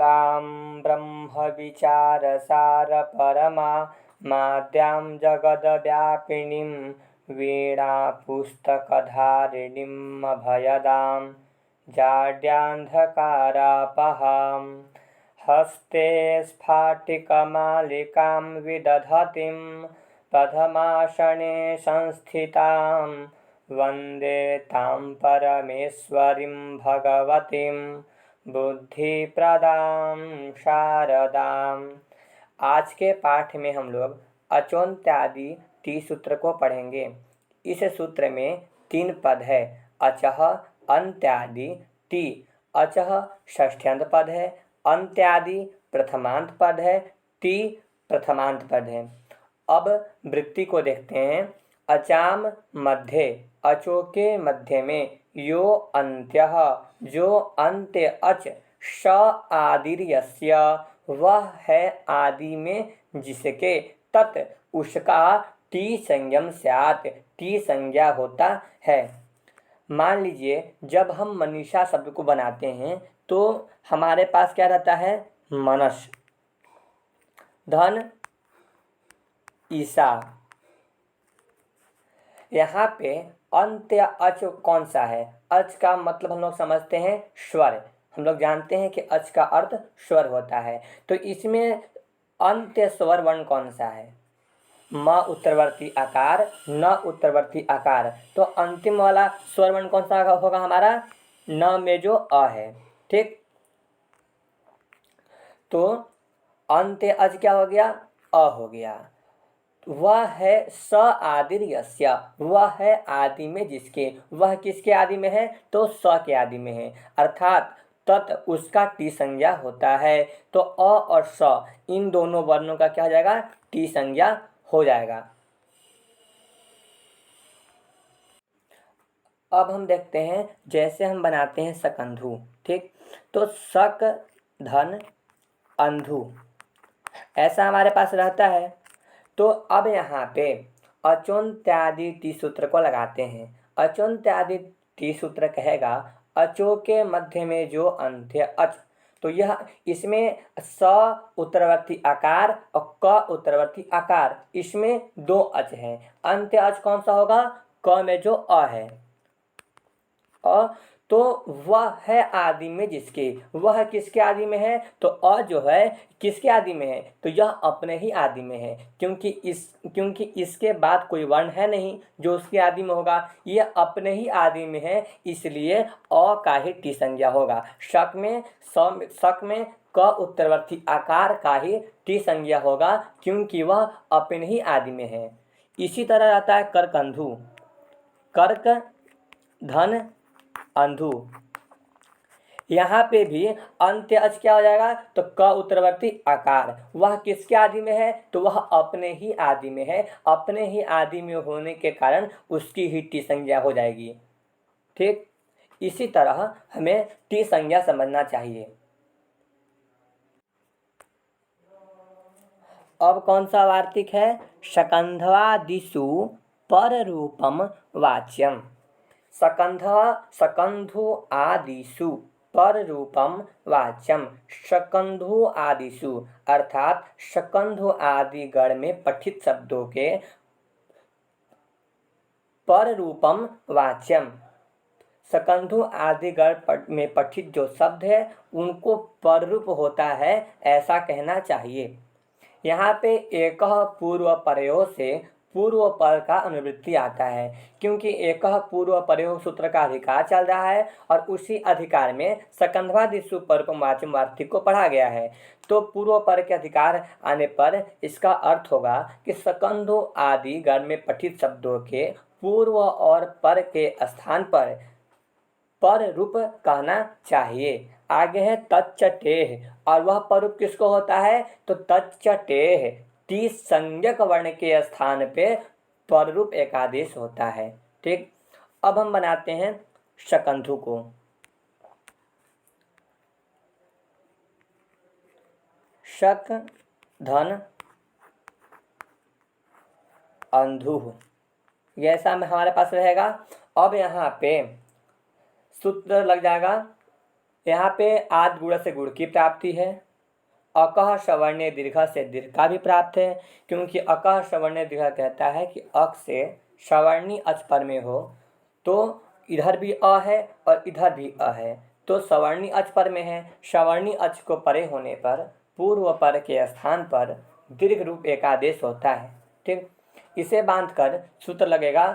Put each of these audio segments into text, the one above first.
मूलां ब्रह्मविचारसारपरमा माद्यां जगद्व्यापिनीं वीणापुस्तकधारिणीमभयदां जाड्यान्धकारापहां हस्ते स्फाटिकमालिकां विदधतीं प्रथमासने संस्थितां वन्दे तां परमेश्वरीं भगवतीं बुद्धिप्रदां शारदाम्। आज के पाठ में हम लोग अचोन्त्यादि टी सूत्र को पढ़ेंगे। इस सूत्र में 3 पद है, अचः, अन्त्यादि, टी। अचः षष्ठ्यंत पद है, अन्त्यादि प्रथमांत पद है, टी प्रथमांत पद है। अब वृत्ति को देखते हैं। अचाम मध्य, अचो के मध्य में, यो अंत्यः, जो अंत्य अच, स आदिर्यस्य, वह है आदि में जिसके, तत् उसका टी संज्ञम स्यात्, टी संज्ञा होता है। मान लीजिए जब हम मनीषा शब्द को बनाते हैं तो हमारे पास क्या रहता है, मनस, धन, ईसा। यहाँ पे अंत्य अच कौन सा है? अच का मतलब हम लोग समझते हैं स्वर। हम लोग जानते हैं कि अच का अर्थ स्वर होता है। तो इसमें अंत्य स्वर वर्ण कौन सा है? म उत्तरवर्ती आकार, न उत्तरवर्ती आकार। तो अंतिम वाला स्वर वर्ण कौन सा होगा हमारा? न में जो अ है। ठीक, तो अंत्य अज क्या हो गया? अ हो गया। वह है स आदिर यस्य, वह है आदि में जिसके। वह किसके आदि में है? तो स के आदि में है, अर्थात तत् उसका टी संज्ञा होता है। तो अ और स इन दोनों वर्णों का क्या हो जाएगा? टी संज्ञा हो जाएगा। अब हम देखते हैं, जैसे हम बनाते हैं सकंधु। ठीक, तो सक धन अंधु ऐसा हमारे पास रहता है। तो अब यहाँ पे अचोन्त्यादि टी सूत्र को लगाते हैं। अचोन्त्यादि टी सूत्र कहेगा अचो के मध्य में जो अंत्य अच, तो यह इसमें स उत्तरवर्ती आकार और क उत्तरवर्ती आकार, इसमें 2 अच हैं। अंत्य अच कौन सा होगा? क में जो अ है, अ। तो वह है आदि में जिसके। वह किसके आदि में है? तो अ जो है किसके आदि में है? तो यह अपने ही आदि में है, क्योंकि इसके बाद कोई वर्ण है नहीं जो उसके आदि में होगा। यह अपने ही आदि में है, इसलिए अ का ही टी संज्ञा होगा। शक में क उत्तरवर्ती आकार का ही टी संज्ञा होगा, क्योंकि वह अपने ही आदि में है। इसी तरह रहता है करकंधु, कर्क धन अंधु। यहाँ पे भी अंत्य अच क्या हो जाएगा? तो क उत्तरवर्ती आकार। वह किसके आदि में है? तो वह अपने ही आदि में है। अपने ही आदि में होने के कारण उसकी ही टी संज्ञा हो जाएगी। ठीक, इसी तरह हमें टी संज्ञा समझना चाहिए। अब कौन सा वार्तिक है? सकंधवादिषु पर रूपम वाच्यम। सकंधु आदिषु पर रूपम वाच्यम। सकंधु आदिषु अर्थात सकंधु आदि गण में पठित शब्दों के पर रूपम वाच्यम। सकंधु आदि गण में पठित जो शब्द है उनको पर रूप होता है, ऐसा कहना चाहिए। यहाँ पे एक पूर्व प्रयोग से पूर्व पर का अनुवृत्ति आता है, क्योंकि एक पूर्व प्रयोग सूत्र का अधिकार चल रहा है और उसी अधिकार में सकंधवादिषु पररूपम वार्तिक को पढ़ा गया है। तो पूर्व पर के अधिकार आने पर इसका अर्थ होगा कि सकंधु आदि गण में पठित शब्दों के पूर्व और पर के स्थान पर रूप कहना चाहिए। आगे है तच्चटेह, और वह पररूप किसको होता है? तो तच्चटेह टी संज्ञक वर्ण के स्थान पे पररूप एकादेश होता है। ठीक, अब हम बनाते हैं शकंधु को। शक धन अंधु, ऐसा हमारे पास रहेगा। अब यहाँ पे सूत्र लग जाएगा यहाँ पे आद गुण से गुण की प्राप्ति है। अकह सवर्णे दीर्घ से दीर्घ का भी प्राप्त है, क्योंकि अकह सवर्णे दीर्घ कहता है कि अक से सवर्णी अच पर में हो तो इधर भी अ है और इधर भी अ है, तो सवर्णी अच पर में है। सवर्णी अच को परे होने पर पूर्व पर के स्थान पर दीर्घ रूप एकादेश होता है। ठीक, इसे बांधकर सूत्र लगेगा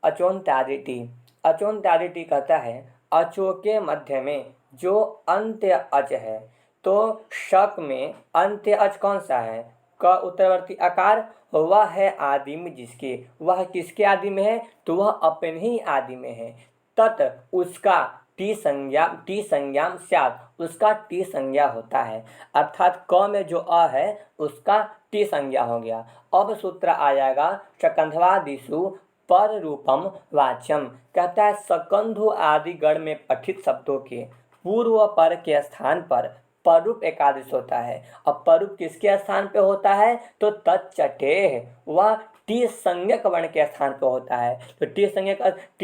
अचोन्त्यादिटी। अचोन्त्यादिटी कहता है अचो के मध्य में जो अंत्य अच है, तो शक में अंत्य अच कौन सा है? क उत्तरवर्ती आकार, वह है आदि में जिसके। वह किसके आदि में है? तो वह अपने ही आदि में है। तत् उसका टी संज्ञाम स्यात्, उसका टी संज्ञा होता है। अर्थात क में जो अ है उसका टी संज्ञा हो गया। अब सूत्र आ जाएगा शकंधवादिषु पर रूपम वाच्यम। कहता है सकंधु आदि गण में पठित शब्दों के पूर्व पर के स्थान पर परूप एकादेश होता है। अब परूप किसके स्थान पे होता है? तो तच्चटे, वह टी संज्ञक वर्ण के स्थान पे होता है। तो टी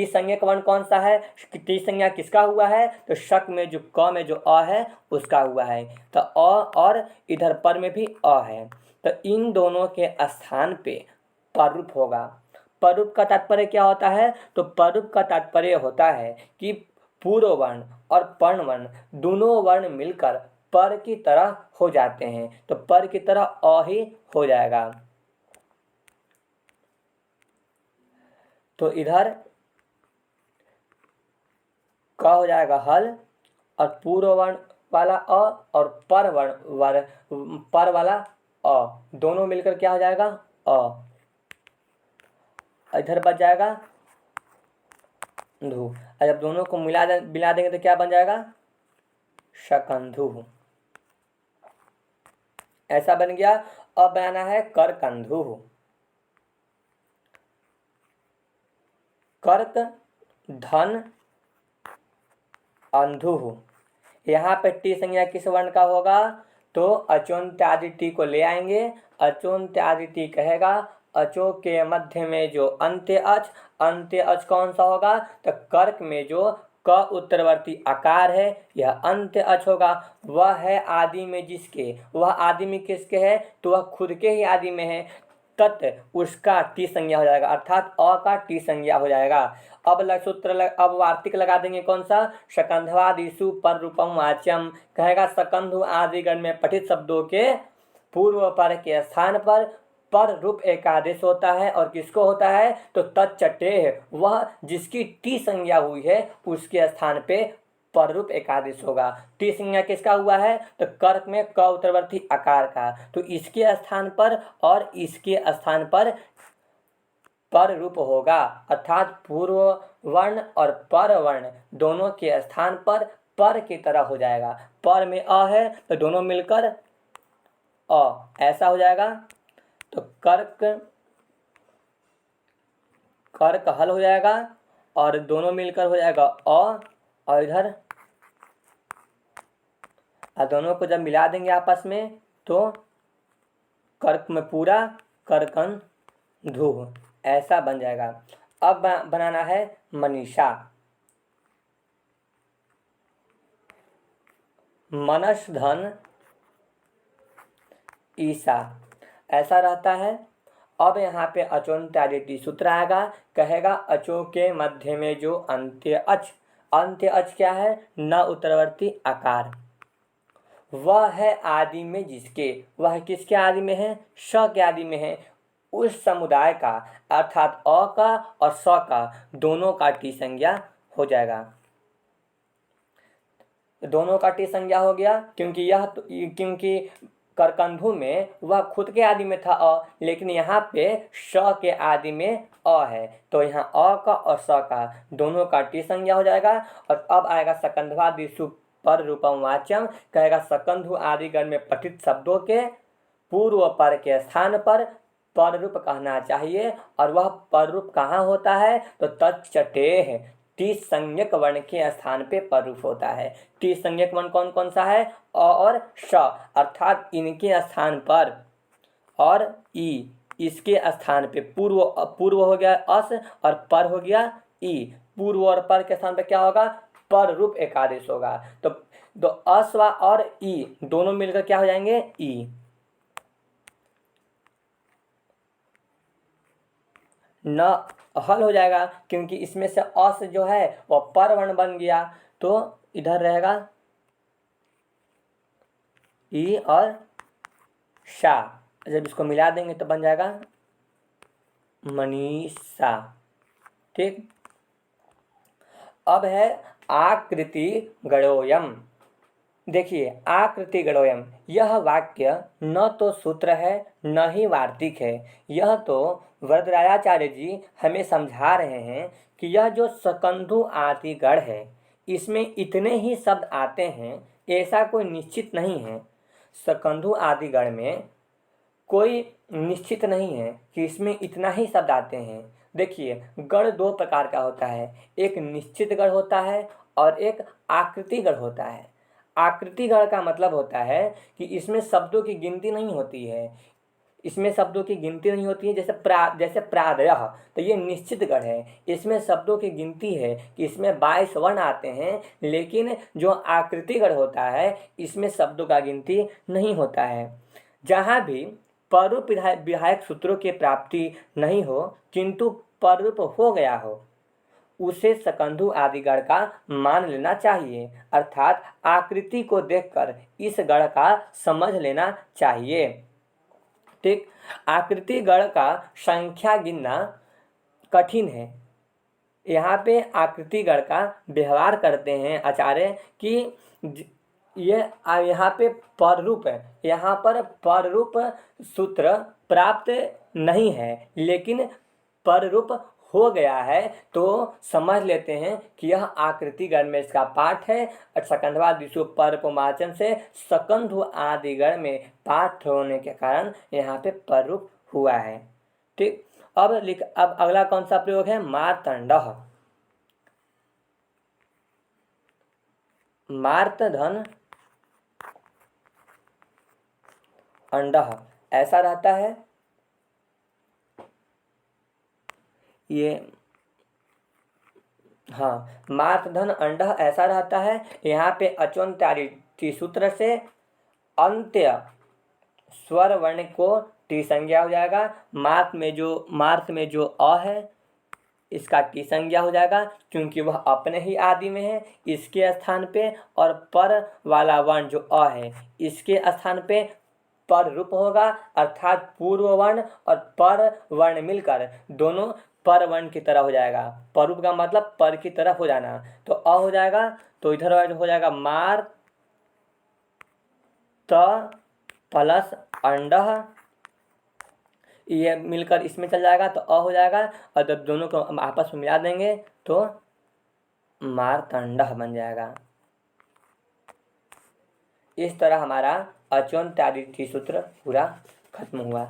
संज्ञक वर्ण कौन सा है? टी संज्ञा किसका हुआ है? तो शक में जो क में जो अ है उसका हुआ है। तो अ और इधर पर में भी अ है, तो इन दोनों के स्थान पे परूप होगा। परूप का तात्पर्य क्या होता है? तो परूप का तात्पर्य होता है कि पूर्व वर्ण और पर्ण वर्ण दोनों वर्ण मिलकर पर की तरह हो जाते हैं, तो पर की तरह अ ही हो जाएगा। तो इधर क हो जाएगा हल, और पूर्व वर्ण वाला अ और पर वाला अ, दोनों मिलकर क्या हो जाएगा? अ। इधर बच जाएगा धू, और जब दोनों को मिला देंगे तो क्या बन जाएगा? शकंधु। ऐसा बन गया। अब बनाना है करकंधु। कर्क धन अंधु। यहाँ पे टी संज्ञा किस वर्ण का होगा? तो अचोन्त्यादि टी को ले आएंगे। अचोन्त्यादि टी कहेगा अचो के मध्य में जो अंत्य अच कौन सा होगा? तो कर्क में जो क उत्तरवर्ती आकार है यह अंत्य अच होगा। वह है आदि में जिसके। वह आदि में किसके है? तो वह खुद के ही आदि में है। तत् उसका टी संज्ञा हो जाएगा, अर्थात अ का टी संज्ञा हो जाएगा। अब वार्तिक लगा देंगे कौन सा? शकंधवादिषु पर रूपम वाच्यम। कहेगा सकंधु आदि गण में पठित शब्दों के पूर्व पर के स्थान पर रूप एकादेश होता है। और किसको होता है? तो तच्चटे, वह जिसकी टी संज्ञा हुई है उसके स्थान पे पर रूप एकादेश होगा। टी संज्ञा किसका हुआ है? तो कर्क में क उत्तरवर्ती आकार का, तो इसके स्थान पर और इसके स्थान पर रूप होगा। अर्थात पूर्व वर्ण और पर वर्ण दोनों के स्थान पर की तरह हो जाएगा। पर में अ है तो दोनों मिलकर अ, ऐसा हो जाएगा। तो कर्क हल हो जाएगा और दोनों मिलकर हो जाएगा अ, और इधर दोनों को जब मिला देंगे आपस में तो कर्क में पूरा करकन धू, ऐसा बन जाएगा। अब बनाना है मनीषा। मनस धन ईसा, ऐसा रहता है। अब यहाँ पे अचोन्त्यादिटी सूत्र आएगा। कहेगा अचो के मध्य में जो अंत्य अच क्या है? न उत्तरवर्ती आकार, वह है आदि में जिसके। वह किसके आदि में है? श के आदि में है। उस समुदाय का, अर्थात अ का और स का दोनों का टी संज्ञा हो जाएगा। दोनों का टी संज्ञा हो गया क्योंकि करकंधु में वह खुद के आदि में था अ, लेकिन यहाँ पे श के आदि में अ है, तो यहाँ अ का और स का दोनों का टी संज्ञा हो जाएगा। और अब आएगा सकंधवादिषु पर रूपम वाच्यम। कहेगा सकंधु आदि गण में पठित शब्दों के पूर्व पर के स्थान पर रूप कहना चाहिए। और वह पर रूप कहाँ होता है? तो तच्चटे, टी संज्ञक वर्ण के स्थान पे पर रूप होता है। टी संज्ञक वर्ण कौन कौन सा है? अ और श, अर्थात इनके स्थान पर और ई, इसके स्थान पे पूर्व हो गया अस और पर हो गया ई। पूर्व और पर के स्थान पे क्या होगा? पर रूप एकादेश होगा। तो अस्वा और ई दोनों मिलकर क्या हो जाएंगे, ई। न हल हो जाएगा क्योंकि इसमें से अस जो है वह पर वर्ण बन गया, तो इधर रहेगा ई और शा। जब इसको मिला देंगे तो बन जाएगा मनीषा। ठीक। अब है आकृति गणोयम। देखिए आकृति गणोयम, यह वाक्य न तो सूत्र है न ही वार्तिक है। यह तो वरदराजाचार्य जी हमें समझा रहे हैं कि यह जो सकंधु आदि गण है इसमें इतने ही शब्द आते हैं, ऐसा कोई निश्चित नहीं है। सकंधु आदि गण में कोई निश्चित नहीं है कि इसमें इतना ही शब्द आते हैं। देखिए गण दो प्रकार का होता है, एक निश्चित गण होता है और एक आकृति गण होता है। आकृति गण का मतलब होता है कि इसमें शब्दों की गिनती नहीं होती है, इसमें शब्दों की गिनती नहीं होती है। जैसे प्रादयः, तो ये निश्चित गण है, इसमें शब्दों की गिनती है कि इसमें 22 वर्ण आते हैं। लेकिन जो आकृति गण होता है इसमें शब्दों का गिनती नहीं होता है। जहाँ भी पररूप विधायक सूत्रों की प्राप्ति नहीं हो किंतु पररूप हो गया हो उसे सकंधु आदि गण का मान लेना चाहिए, अर्थात आकृति को देखकर इस गण का समझ लेना चाहिए। ठीक। आकृति गण का संख्या गिनना कठिन है। यहाँ पे आकृति गण का व्यवहार करते हैं आचार्य कि ये यहाँ पे पर रूप है, यहाँ पर पर रूप सूत्र प्राप्त नहीं है लेकिन पर रूप हो गया है, तो समझ लेते हैं कि यह आकृति गण में इसका पाठ है। सकंधवा दिशु पर पुमाचन से सकंधु आदि गण में पाठ होने के कारण यहाँ पे पर रूप हुआ है। ठीक। अब अगला कौन सा प्रयोग है, मार्तंडः। मार्तधन अंडः ऐसा रहता है, ये हाँ मार्तधन अंडः ऐसा रहता है। यहाँ पे अचोन्त्यादि सूत्र से अंत्य स्वर वर्ण को टी संज्ञा हो जाएगा। मार्त में जो अ है इसका टी संज्ञा हो जाएगा क्योंकि वह अपने ही आदि में है इसके स्थान पे, और पर वाला वर्ण जो अ है इसके स्थान पे पर रूप होगा, अर्थात पूर्व वर्ण और पर वर्ण मिलकर दोनों पर वर्ण की तरह हो जाएगा। पर रूप का मतलब पर की तरफ हो जाना, तो अ हो जाएगा, तो इधर हो जाएगा मार त प्लस अंडः, ये मिलकर इसमें चल जाएगा तो अ हो जाएगा, और जब दोनों को आपस में मिला देंगे तो मार्तंडः बन जाएगा। इस तरह हमारा अचोन्त्यादि सूत्र पूरा खत्म हुआ।